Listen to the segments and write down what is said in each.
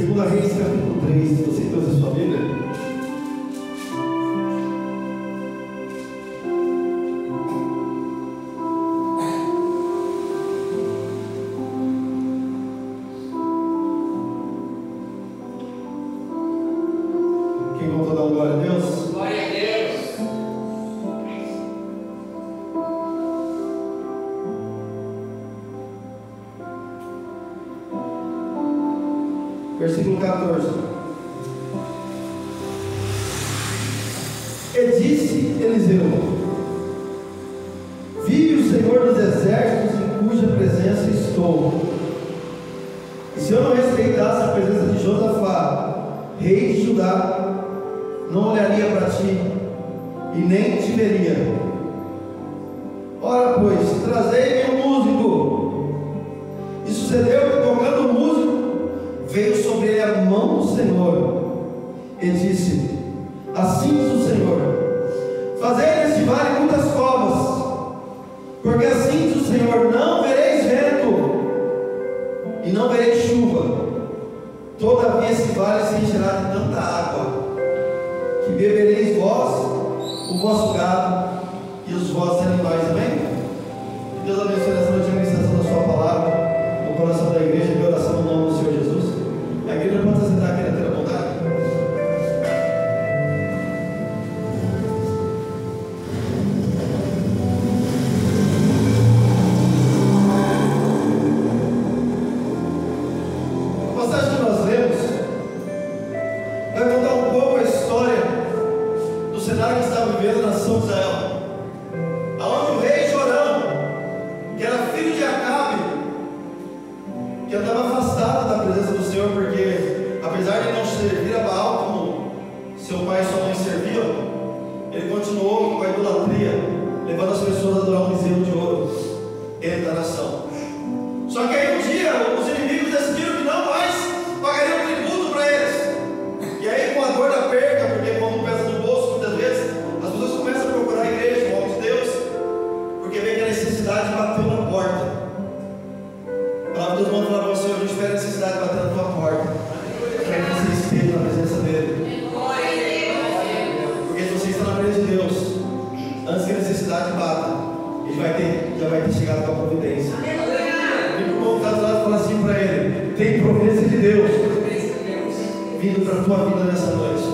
Segunda Reis, capítulo 3. Se você trouxe a sua Bíblia, quem voltou a dar glória a Deus? Glória a Deus. Versículo 14. E disse Eliseu: vive o Senhor dos exércitos em cuja presença estou. E se eu não respeitasse a presença de Josafá, rei de Judá, não olharia para ti e nem te veria. Ora pois, trazei-me um músico. E sucedeu que, tocando o músico, veio sobre ele a mão do Senhor e disse: assim diz o Senhor, fazei neste vale muitas covas, porque assim diz o Senhor, não vereis vento e não vereis chuva, todavia esse vale se encherá de tanta água, que bebereis vós, o vosso gado e os vossos animais. Amém? Que Deus abençoe essa noite a ministração da sua palavra no coração da igreja, de oração no nome do Senhor Jesus. A igreja pode se sentar aqui na terra vontade. A passagem que nós lemos vai contar um pouco a história do cenário que estava vivendo a nação de Israel, aonde o rei Jorão, que era filho de Acabe, que andava afastado da presença do Senhor, porque apesar de não servir a Baal como seu pai e sua mãe serviam, ele continuou com a idolatria, levando as pessoas a adorar um bezerro de ouro dentro da nação. Só que aí um dia os inimigos decidiram que não mais pagariam tributo para eles. E aí, com a dor da perda, porque quando pesa no bolso, muitas vezes as pessoas começam a procurar a igreja, o homem de Deus, porque vê que a necessidade bateu na porta. A palavra de Deus manda falar para você: hoje espera a necessidade bater na tua porta, para que você esteja na presença dele. Porque se você está na presença de Deus, antes que a necessidade bata, ele já vai ter chegado com a providência. E o irmão que está do lado fala assim para ele: tem providência de Deus vindo para a tua vida nessa noite.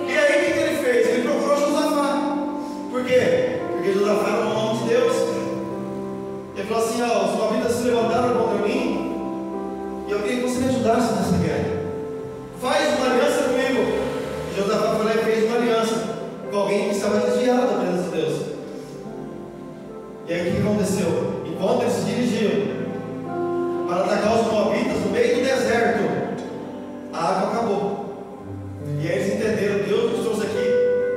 E aí o que ele fez? Ele procurou Josafá. Por quê? Porque Josafá era um homem de Deus. Ele falou assim: ó, os moabitas se levantaram contra mim e eu queria que você me ajudasse nessa guerra. Faz uma aliança comigo. E Josafá foi lá e fez uma aliança com alguém que estava desviado da presença de Deus. E aí o que aconteceu? Enquanto eles se dirigiam para atacar os moabitas no meio do deserto, a água acabou. E aí eles entenderam: Deus nos trouxe aqui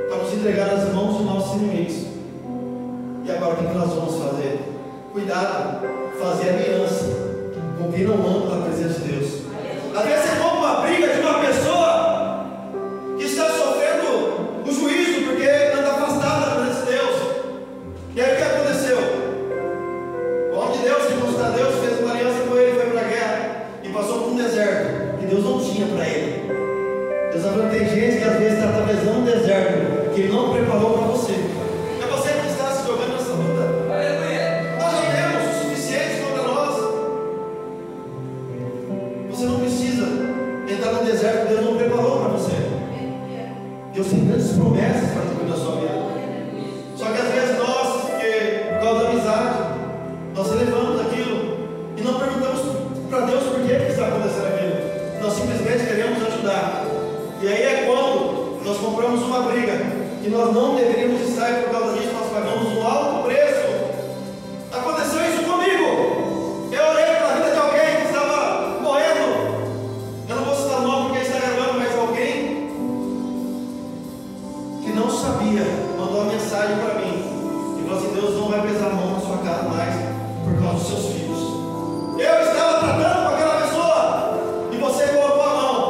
para nos entregar nas mãos dos nossos inimigos. E agora o que nós vamos fazer? Cuidado, fazer aliança com quem não anda na presença de Deus. Às vezes você compra uma briga de uma pessoa que está sofrendo o juízo porque anda afastada da presença de Deus. E aí o que aconteceu? O homem de Deus, que consulta a Deus, fez uma aliança com ele, foi para a guerra e passou por um deserto que Deus não tinha para ele. Deus sabe que tem gente que às vezes está atravessando um deserto que Ele não preparou para você. É você que está se jogando nessa luta. Nós já temos o suficiente contra nós. Você não precisa entrar no deserto que Deus não preparou para você. Deus tem grandes promessas para cumprir na sua vida. Só que às vezes nós, por causa da amizade, nós elevamos aquilo e não perguntamos para Deus por que está acontecendo aquilo. Nós simplesmente queremos ajudar. E aí é quando nós compramos uma briga que nós não deveríamos estar, e por causa disso nós pagamos um alto preço. Aconteceu isso comigo. Eu orei pela vida de alguém que estava morrendo. Eu não vou citar o nome porque está gravando, mas alguém que não sabia mandou uma mensagem para mim e falou assim: Deus não vai pesar a mão na sua cara mais por causa dos seus filhos. Eu estava tratando com aquela pessoa e você colocou a mão.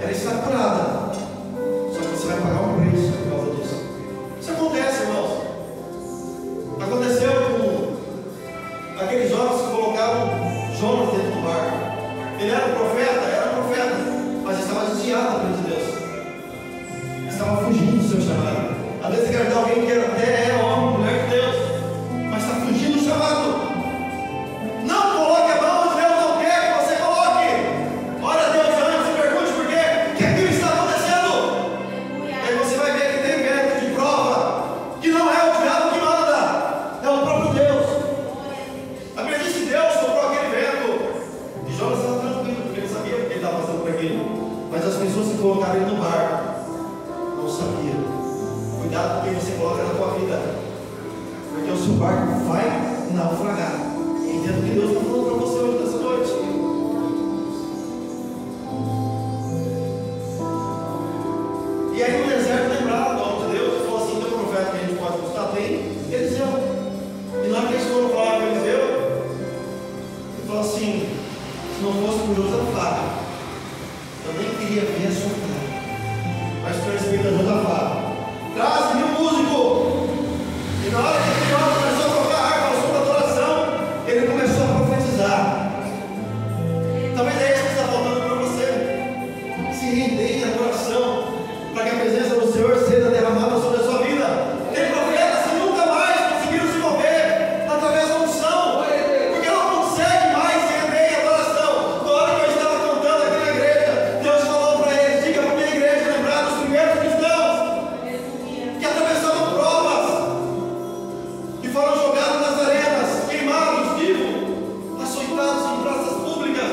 Ela está curada, só que você vai pagar um preço por causa disso. Isso acontece, irmãos. Aconteceu com aqueles jovens que colocaram Jonas dentro deserdar alguém que até é homem, mulher de Deus, mas está fugindo do chamado. Não coloque a mão onde Deus não quer que você coloque. Olha a Deus antes e pergunte por quê que aquilo está acontecendo. Aí você vai ver que tem método de prova, que não é o diabo que manda, é o próprio Deus. A Bíblia diz que Deus soprou aquele vento e Jonas estava tranquilo, porque ele sabia o que ele estava fazendo por aquilo. Mas as pessoas que colocaram ele no barco não sabiam. Cuidado com quem você coloca na tua vida, porque o seu barco vai naufragar. Entendo que Deus está falando para você hoje nessa noite. E aí no deserto lembraram do nome de Deus e falou assim: tem um profeta que a gente pode buscar? Tem Eliseu. E na hora que eles foram falar com Eliseu, ele falou assim: se não fosse por Josafá, eu nem queria ver a sua cara. Mas foi respeito a Josafá. Traz-me um músico. E na hora que aquele homem começou a tocar harpa ao som da adoração, ele começou a profetizar. Talvez é isso que está faltando para você. Se render em adoração, para que a presença do Senhor seja derramada sobre a sua vida. Tem profetas que nunca mais conseguiram se mover através da unção, porque não consegue mais se render em adoração. Na hora que eu estava cantando aqui na igreja, Deus falou para eles: diga para a minha igreja lembrar dos primeiros cristãos que atravessavam provas, que foram jogados nas arenas, queimados, vivos, açoitados em praças públicas,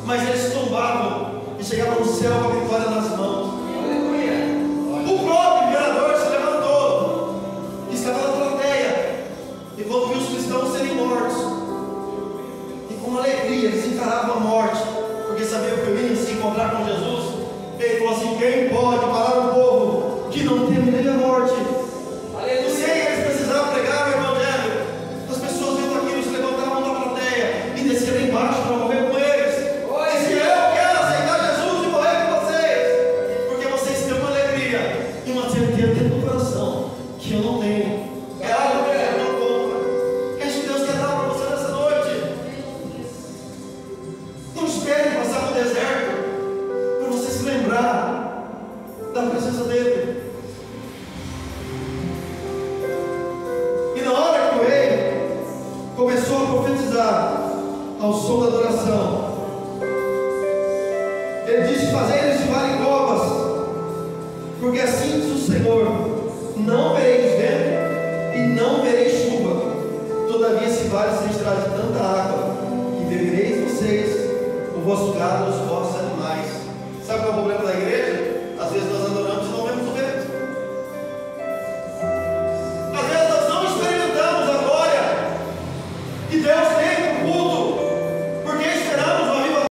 mas eles tombavam e chegavam no céu com a vitória nas mãos. O próprio imperador se levantou, que estava na plateia, e quando viu os cristãos serem mortos, e com alegria eles encaravam a morte, porque sabiam que iam se encontrar com Jesus, ele falou assim: quem pode parar um povo que não teme nem a morte? Não sei, eles precisavam pregar o evangelho. As pessoas vendo aquilo se levantavam da plateia e desciam lá embaixo para morrer com eles. Se eu quero aceitar Jesus e morrer com vocês, porque vocês têm uma alegria e uma certeza dentro do coração que eu não tenho. É algo que eu não compro. É isso que Deus quer dar para você nessa noite. Não espere passar no deserto para você se lembrar da presença dele. E na hora que o rei começou a profetizar ao som da adoração, ele disse: fazei eles ficarem covas, porque assim diz o Senhor: não vereis vento e não vereis chuva, todavia esse vale se encherá de tanta água que bebereis vocês, o vosso gado e os vossos animais. Sabe qual é o problema